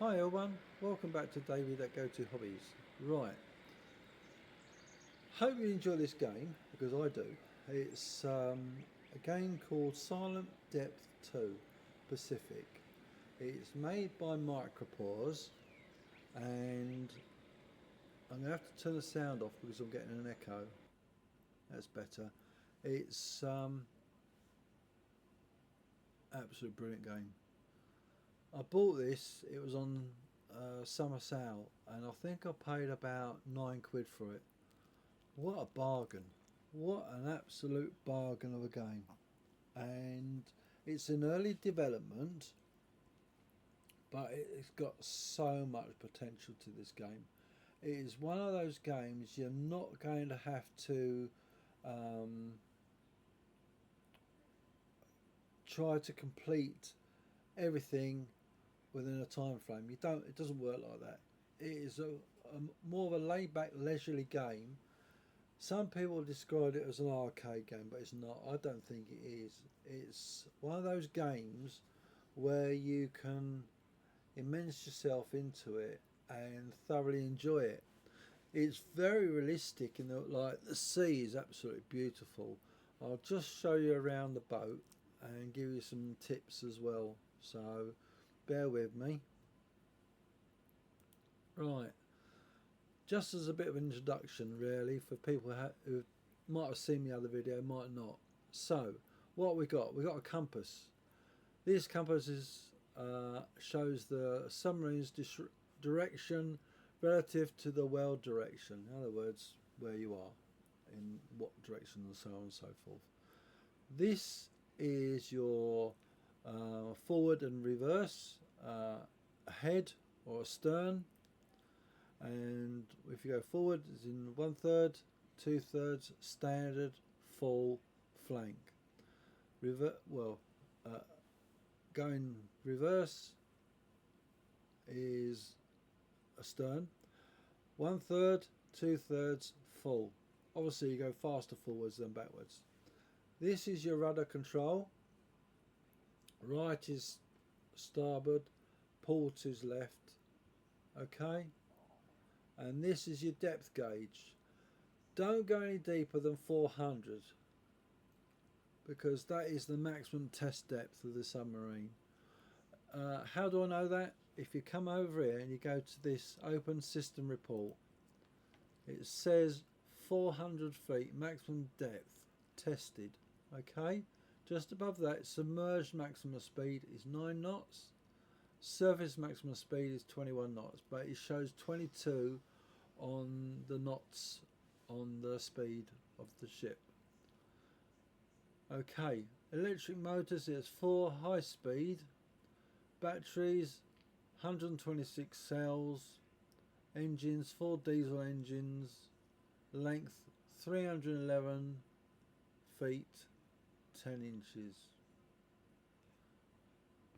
Hi everyone, welcome back to David at Go To Hobbies. Right, hope you enjoy this game because I do. It's a game called Silent Depth 2 Pacific. It's made by Micropause, and I'm going to have to turn the sound off because I'm getting an echo. That's better. It's absolute brilliant game. I bought this, it was on summer sale, and I think I paid about £9 for it. What a bargain. What an absolute bargain of a game. And it's in early development, but it's got so much potential to this game. It is one of those games you're not going to have to um, try to complete everything within a time frame. You don't. It doesn't work like that. It is a more of a laid back, leisurely game. Some people describe it as an arcade game, but it's not. I don't think it is. It's one of those games where you can immerse yourself into it and thoroughly enjoy it. It's very realistic in that, like, the sea is absolutely beautiful. I'll just show you around the boat and give you some tips as well. So bear with me. Right, just as a bit of an introduction, really, for people who might have seen the other video, might not. So, what we got? We got a compass. This compass shows the submarine's direction relative to the world direction. In other words, where you are, in what direction, and so on and so forth. This is your forward and reverse, ahead or astern, and if you go forward, it's in 1/3, 2/3, standard, full, flank. Well, uh, going reverse is astern. 1/3, 2/3, full. Obviously, you go faster forwards than backwards. This is your rudder control. Right is starboard, port is left. Okay, and this is your depth gauge. Don't go any deeper than 400 because that is the maximum test depth of the submarine. How do I know that? If you come over here and you go to this open system report, it says 400 feet maximum depth tested. Okay, just above that, submerged maximum speed is 9 knots, surface maximum speed is 21 knots, but it shows 22 on the knots on the speed of the ship. Okay, electric motors, there's 4 high speed, batteries 126 cells, engines 4 diesel engines, length 311 feet 10 inches,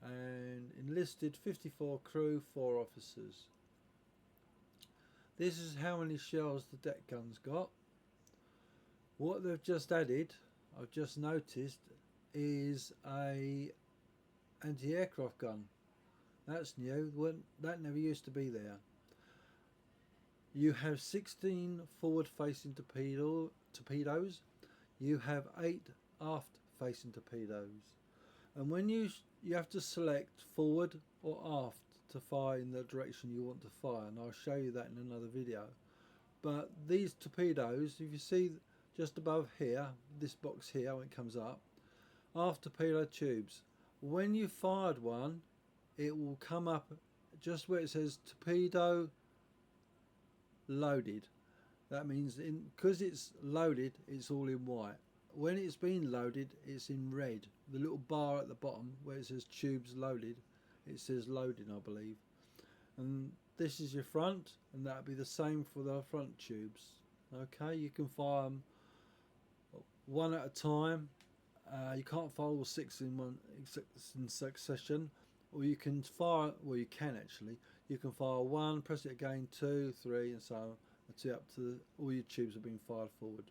and enlisted 54 crew, 4 officers. This is how many shells the deck gun's got. What they've just added, I've just noticed, is a anti-aircraft gun. That's new. That never used to be there. You have 16 forward-facing torpedoes. You have 8 aft-facing torpedoes. And when you have to select forward or aft to fire in the direction you want to fire, and I'll show you that in another video. But these torpedoes, if you see just above here, this box here when it comes up, aft torpedo tubes. When you fired one, it will come up just where it says torpedo loaded. That means because it's loaded, it's all in white. When it's been loaded, it's in red. The little bar at the bottom where it says tubes loaded, it says loading, I believe. And this is your front, and that'll be the same for the front tubes. Okay, you can fire them one at a time. You can't fire all 6 in succession, or you can fire. Well, you can actually. You can fire 1, press it again, 2, 3, and so on until up to all your tubes have been fired forward.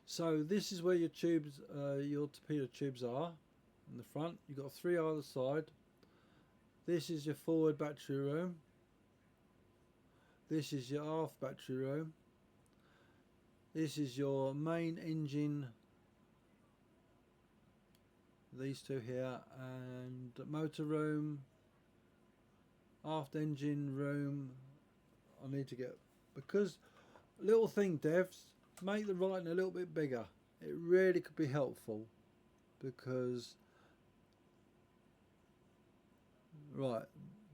So this is where your torpedo tubes are in the front. You've got 3 either side. This is your forward battery room. This is your aft battery room. This is your main engine, these two here, and motor room, aft engine room. I need to get, because little thing devs, make the writing a little bit bigger. It really could be helpful, because right,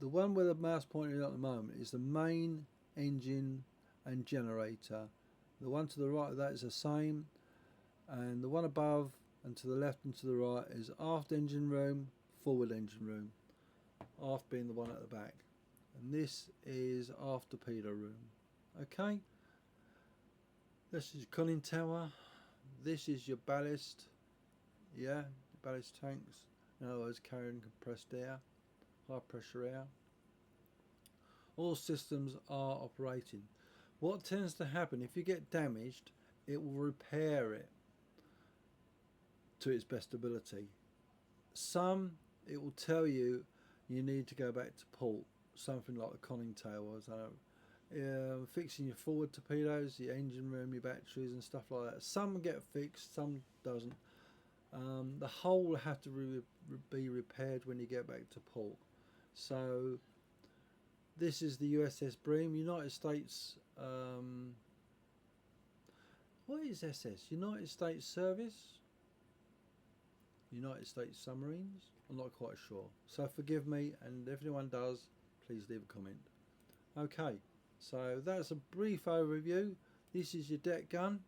the one where the mouse pointing at the moment is the main engine and generator. The one to the right of that is the same, and the one above and to the left and to the right is aft engine room, forward engine room, aft being the one at the back, and this is aft torpedo room. Okay, this is your conning tower, this is your ballast, yeah, ballast tanks, in other words carrying compressed air, high pressure air. All systems are operating. What tends to happen, if you get damaged, it will repair it to its best ability. Some, it will tell you you need to go back to port, something like the conning tower, fixing your forward torpedoes, your engine room, your batteries and stuff like that. Some get fixed, some doesn't. The hull will have to be repaired when you get back to port. So this is the USS Bream, United States. What is SS? United States Service? United States Submarines? I'm not quite sure. So forgive me, and if anyone does, please leave a comment. Okay, so that's a brief overview. This is your deck gun.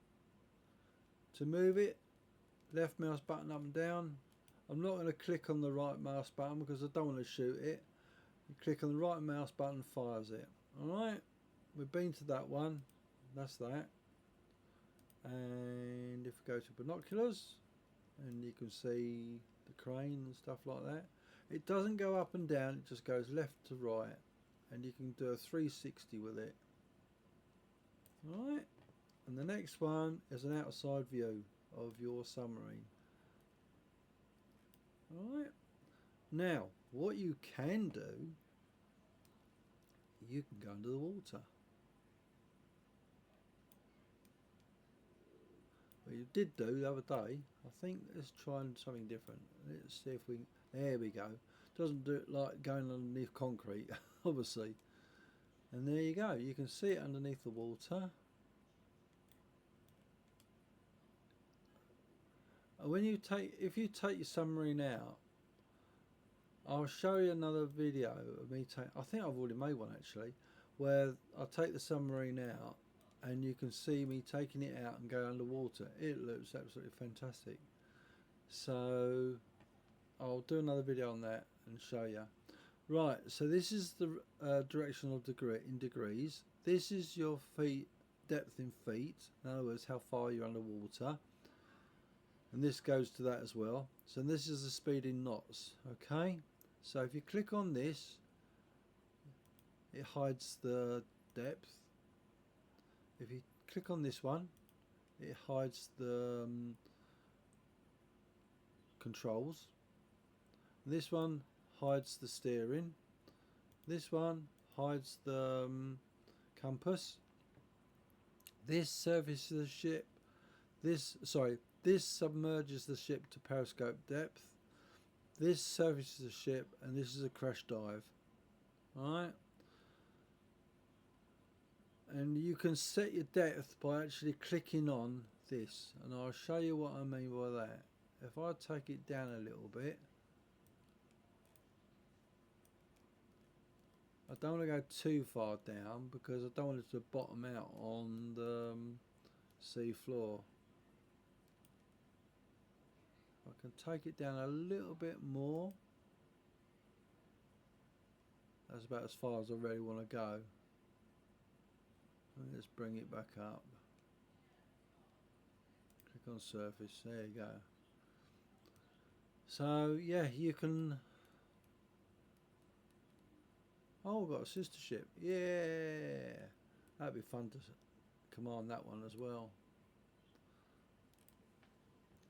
To move it, left mouse button up and down. I'm not going to click on the right mouse button because I don't want to shoot it. You click on the right mouse button, fires it. Alright, we've been to that one. That's that. And if we go to binoculars, and you can see the crane and stuff like that, it doesn't go up and down, it just goes left to right, and you can do a 360 with it. Alright, and the next one is an outside view of your submarine. Alright, now what you can do, you can go under the water. Well, you did do the other day. I think let's try something different. Let's see if we, there we go. Doesn't do it like going underneath concrete, obviously. And there you go, you can see it underneath the water. When you take, if you take your submarine out, I'll show you another video of me I think I've already made one actually, where I take the submarine out and you can see me taking it out and go underwater. It looks absolutely fantastic. So I'll do another video on that and show you. Right, so this is the directional degree in degrees. This is your feet, depth in feet, in other words how far you're underwater, and this goes to that as well. So this is the speed in knots. Okay, so if you click on this, it hides the depth. If you click on this one, it hides the controls. This one hides the steering. This one hides the compass. This surfaces the ship. This submerges the ship to periscope depth. This surfaces the ship, and this is a crash dive. Alright, and you can set your depth by actually clicking on this, and I'll show you what I mean by that. If I take it down a little bit, I don't want to go too far down because I don't want it to bottom out on the sea floor. I can take it down a little bit more. That's about as far as I really want to go. Let's bring it back up. Click on surface, there you go. So yeah, you can, oh, we've got a sister ship, yeah, that'd be fun to command that one as well.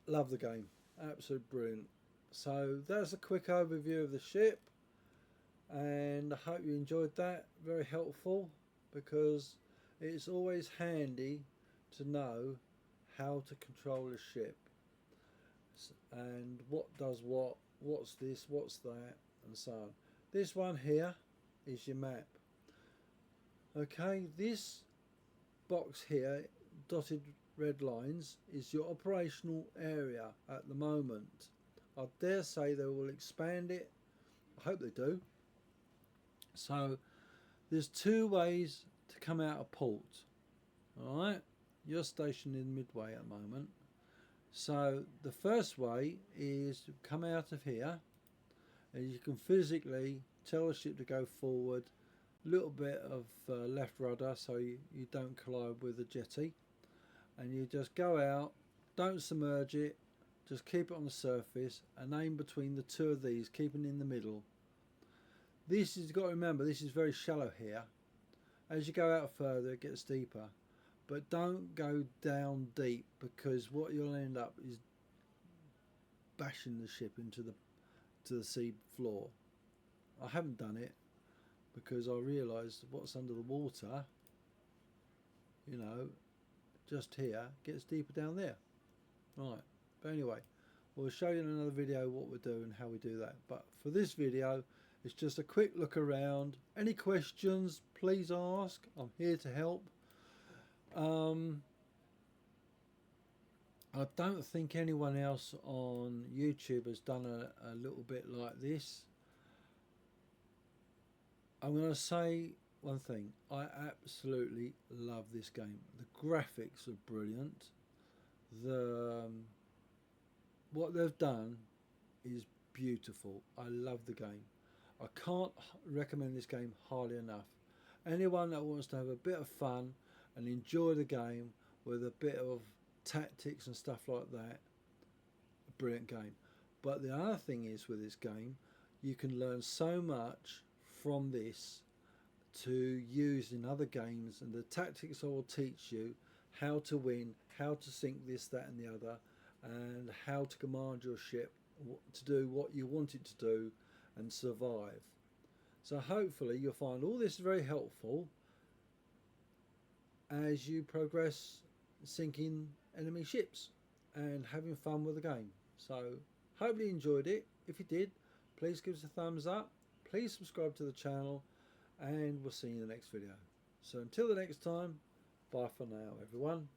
Love the game, absolute brilliant. So that's a quick overview of the ship, and I hope you enjoyed that. Very helpful, because it's always handy to know how to control a ship and what does what, what's this, what's that, and so on. This one here is your map. Okay, this box here, dotted red lines, is your operational area at the moment. I dare say they will expand it. I hope they do. So there's two ways to come out of port. Alright, you're stationed in Midway at the moment. So the first way is to come out of here, and you can physically tell the ship to go forward, a little bit of left rudder so you don't collide with the jetty, and you just go out, don't submerge it, just keep it on the surface and aim between the two of these, keeping in the middle. This is, you've got to remember, this is very shallow here. As you go out further it gets deeper, but don't go down deep, because what you'll end up is bashing the ship into the sea floor. I haven't done it because I realised what's under the water, you know, just here, gets deeper down there. Right, but anyway, we'll show you in another video what we do and how we do that. But for this video, it's just a quick look around. Any questions, please ask. I'm here to help. I don't think anyone else on YouTube has done a little bit like this. I'm going to say one thing. I absolutely love this game. The graphics are brilliant. What they've done is beautiful. I love the game. I can't recommend this game highly enough. Anyone that wants to have a bit of fun and enjoy the game with a bit of tactics and stuff like that, a brilliant game. But the other thing is, with this game, you can learn so much from this to use in other games, and the tactics I will teach you how to win, how to sink this, that and the other, and how to command your ship to do what you want it to do and survive. So hopefully you'll find all this very helpful as you progress sinking enemy ships and having fun with the game. So hopefully you enjoyed it. If you did, please give us a thumbs up, please subscribe to the channel, and we'll see you in the next video. So until the next time, bye for now everyone.